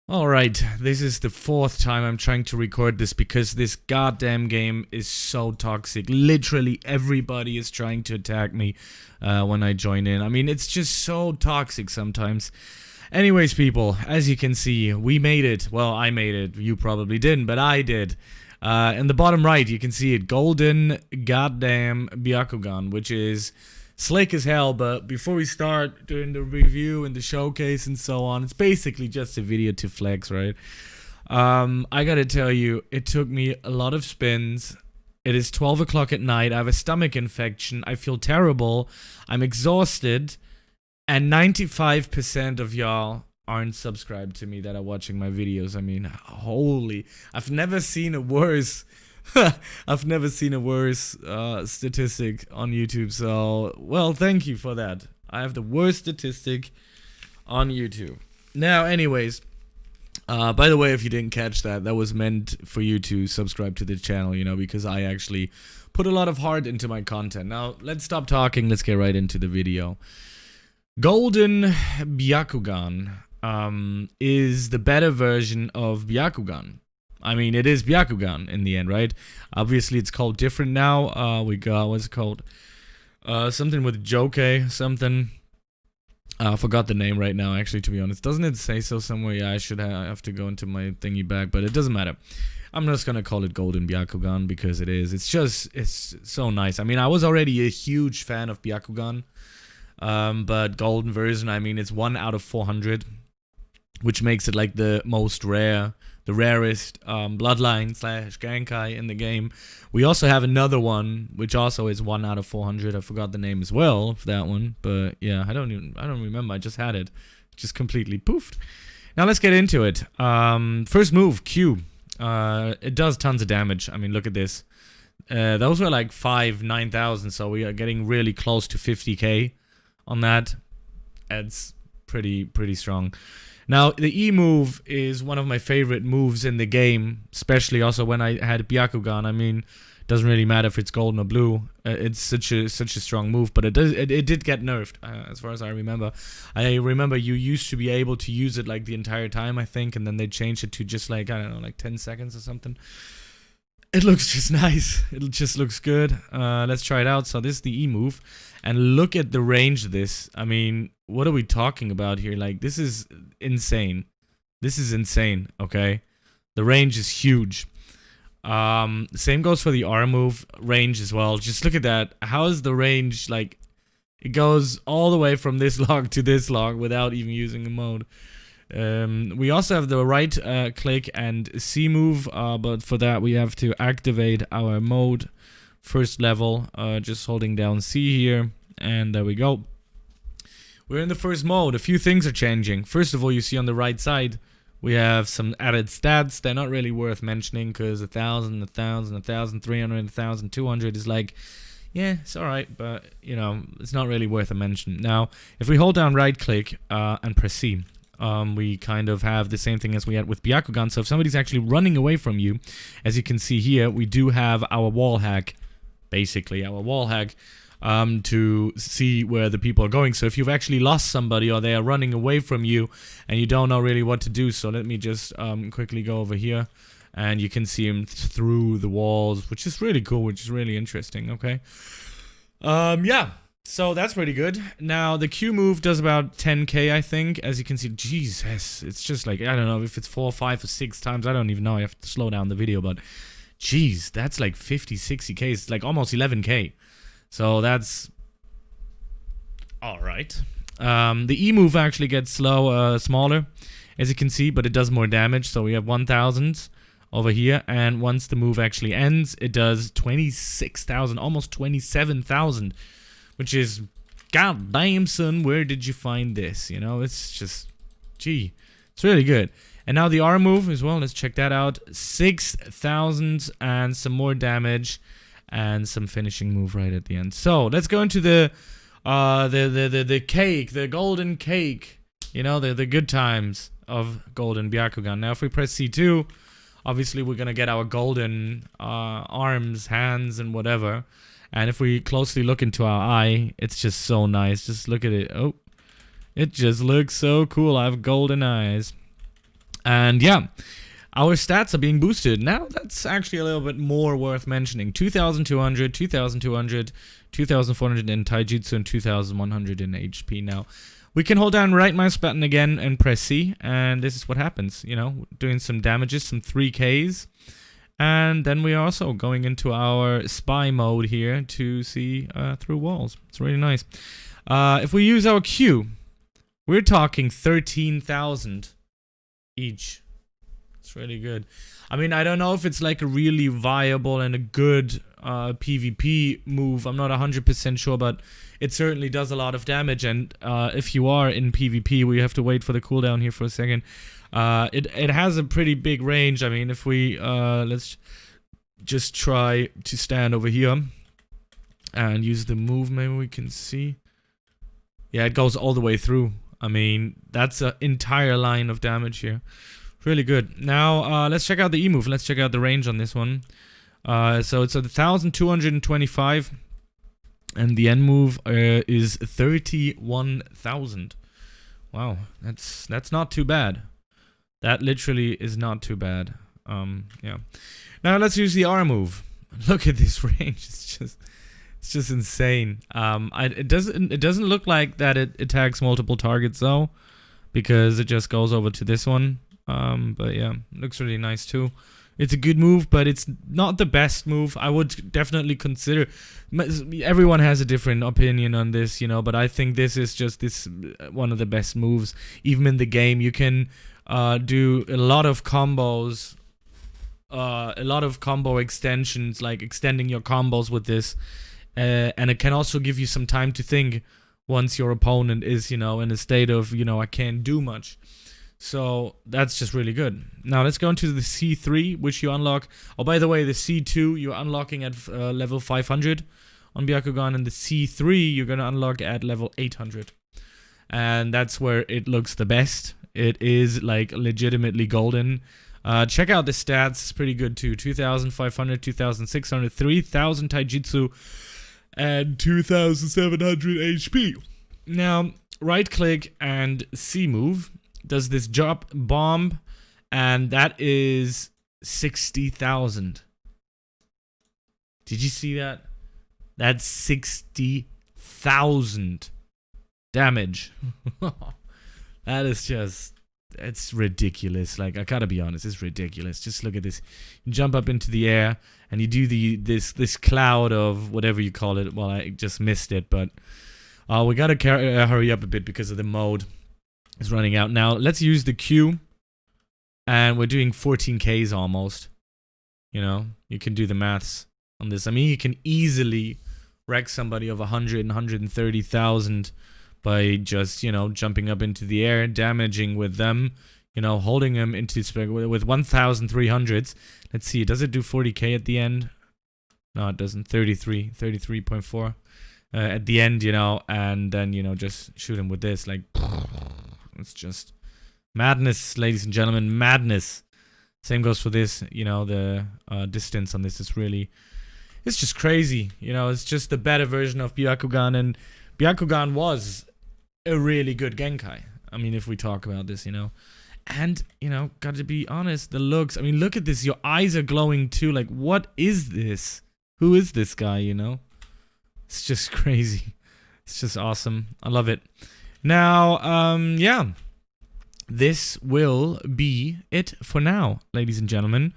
Alright, this is the fourth time I'm trying to record this because this goddamn game is so toxic. Literally everybody is trying to attack me when I join in. I mean, it's just so toxic sometimes. Anyways, people, as you can see, we made it. Well, I made it. You probably didn't, but I did. In the bottom right, you can see it. Golden goddamn Byakugan, which is slick as hell. But before we start doing the review and the showcase and so on, it's basically just a video to flex, right? I gotta tell you, it took me a lot of spins. It is 12 o'clock at night. I have a stomach infection. I feel terrible. I'm exhausted. And 95% of y'all aren't subscribed to me that are watching my videos. I mean, holy, I've never seen a worse I've never seen a worse statistic on YouTube. So, well, thank you for that. I have the worst statistic on YouTube. Now, anyways, by the way, if you didn't catch that, that was meant for you to subscribe to the channel, you know, because I actually put a lot of heart into my content. Now, let's stop talking. Let's get right into the video. Golden Byakugan is the better version of Byakugan. I mean, it is Byakugan in the end, right? Obviously, it's called different now. We got, what's it called? Something with Jokei, something. I forgot the name right now, actually, to be honest. Doesn't it say so somewhere? Yeah, I should have to go into my thingy back, but it doesn't matter. I'm just gonna call it Golden Byakugan because it is. It's so nice. I mean, I was already a huge fan of Byakugan. But golden version, I mean, it's 1 out of 400, which makes it like the most rare, the rarest bloodline / genkai in the game. We also have another one, which also is 1 out of 400. I forgot the name as well of that one, but yeah, I don't remember. I just had it, just completely poofed. Now let's get into it. First move, Q. It does tons of damage. I mean, look at this. Those were like 9,000, so we are getting really close to 50k. On that, it's pretty strong. Now, the E move is one of my favorite moves in the game, especially also when I had Byakugan. I mean, it doesn't really matter if it's golden or blue. It's such a strong move, but it did get nerfed, as far as I remember. I remember you used to be able to use it like the entire time, I think, and then they changed it to just like, I don't know, like 10 seconds or something. It looks just nice. It just looks good. Let's try it out. So this is the E move. And look at the range of this. I mean, what are we talking about here? Like, this is insane. This is insane, okay? The range is huge. Same goes for the R move range as well. Just look at that. How is the range, like, it goes all the way from this log to this log without even using a mode. We also have the right click and C move, but for that we have to activate our mode first level, just holding down C here, and there we go. We're in the first mode. A few things are changing. First of all, you see on the right side we have some added stats. They're not really worth mentioning because 1,000, 1,000, 1,300, 1,200 is like, yeah, it's alright, but you know, it's not really worth a mention. Now, if we hold down right click and press C, we kind of have the same thing as we had with Byakugan. So if somebody's actually running away from you, as you can see here, we do have our wall hack, basically our wall hack, to see where the people are going. So if you've actually lost somebody or they are running away from you and you don't know really what to do, so let me just quickly go over here, and you can see him through the walls, which is really cool, which is really interesting. Okay, yeah. So that's pretty good. Now, the Q move does about 10k, I think. As you can see, Jesus, it's just like, I don't know if it's 4, 5, or 6 times. I don't even know. I have to slow down the video, but jeez, that's like 50, 60k. It's like almost 11k. So that's all right. The E move actually gets smaller, as you can see, but it does more damage. So we have 1,000 over here, and once the move actually ends, it does 26,000, almost 27,000. Which is, god damn, son, where did you find this? You know, it's just, gee, it's really good. And now the R move as well, let's check that out. 6,000 and some more damage and some finishing move right at the end. So let's go into the cake, the golden cake. You know, the good times of Golden Byakugan. Now if we press C2, obviously we're gonna get our golden arms, hands, and whatever. And if we closely look into our eye, it's just so nice. Just look at it. Oh, it just looks so cool. I have golden eyes. And yeah, our stats are being boosted. Now that's actually a little bit more worth mentioning. 2,200, 2,200, 2,400 in Taijutsu, and 2,100 in HP. Now, we can hold down right mouse button again and press C, and this is what happens, you know, doing some damages, some 3Ks. And then we are also going into our spy mode here to see through walls. It's really nice. If we use our Q, we're talking 13,000 each. It's really good. I mean, I don't know if it's like a really viable and a good PvP move. I'm not 100% sure, but it certainly does a lot of damage. And if you are in PvP, we have to wait for the cooldown here for a second. It has a pretty big range. I mean, if we let's just try to stand over here and use the move, maybe we can see. Yeah, it goes all the way through. I mean, that's an entire line of damage here. Really good. Now, let's check out the E move. Let's check out the range on this one. So it's 1,225, and the N move is 31,000. Wow, that's not too bad. That literally is not too bad. Yeah. Now let's use the R move. Look at this range. It's just insane. It doesn't look like that it attacks multiple targets though, because it just goes over to this one. But yeah, looks really nice too. It's a good move, but it's not the best move. I would definitely consider. Everyone has a different opinion on this, you know. But I think this is just one of the best moves. Even in the game, you can do a lot of combos, a lot of combo extensions, like extending your combos with this, and it can also give you some time to think once your opponent is, you know, in a state of, you know, I can't do much. So that's just really good. Now let's go into the C3, which you unlock. Oh, by the way, the C2 you're unlocking at level 500 on Byakugan, and the C3 you're gonna unlock at level 800. And that's where it looks the best. It is like legitimately golden. Check out the stats, it's pretty good too. 2,500, 2,600, 3,000 Taijutsu, and 2,700 HP. Now, right click and C move does this drop bomb, and that is 60,000. Did you see that? That's 60,000 damage. That is just, it's ridiculous. Like, I gotta be honest, it's ridiculous. Just look at this. You jump up into the air and you do this cloud of whatever you call it. Well, I just missed it, but we gotta hurry up a bit because of the mode. It's running out. Now let's use the Q, and we're doing 14Ks almost. You know, you can do the maths on this. I mean, you can easily wreck somebody of 100 and 130,000 by just, you know, jumping up into the air, damaging with them, you know, holding them into with 1,300s. Let's see, does it do 40k at the end? No, it doesn't. 33.4 at the end, you know, and then, you know, just shoot him with this, like. It's just madness, ladies and gentlemen, madness. Same goes for this, you know, the distance on this is really, it's just crazy, you know, it's just the better version of Byakugan, and Byakugan was a really good genkai. I mean, if we talk about this, you know, and, you know, gotta be honest, the looks, I mean, look at this, your eyes are glowing too, like, what is this? Who is this guy, you know? It's just crazy. It's just awesome. I love it. Now, yeah, this will be it for now, ladies and gentlemen.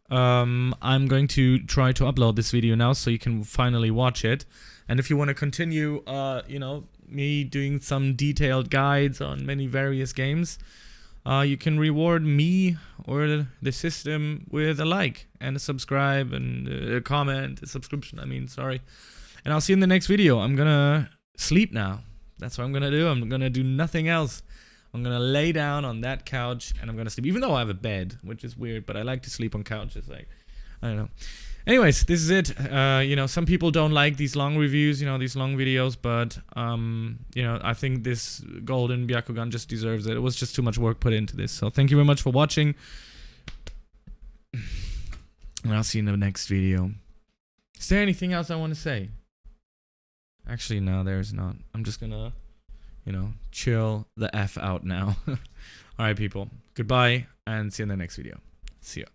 I'm going to try to upload this video now so you can finally watch it. And if you want to continue, you know, me doing some detailed guides on many various games, you can reward me or the system with a like and a subscribe and a comment, a subscription, I mean, sorry. And I'll see you in the next video. I'm gonna sleep now. That's what I'm gonna do. I'm gonna do nothing else. I'm gonna lay down on that couch and I'm gonna sleep. Even though I have a bed, which is weird, but I like to sleep on couches. Like, I don't know. Anyways, this is it. You know, some people don't like these long reviews, you know, these long videos, but you know, I think this golden Byakugan just deserves it. It was just too much work put into this. So thank you very much for watching, and I'll see you in the next video. Is there anything else I want to say? Actually, no, there's not. I'm just gonna, you know, chill the F out now. Alright, people. Goodbye. and see you in the next video. See ya.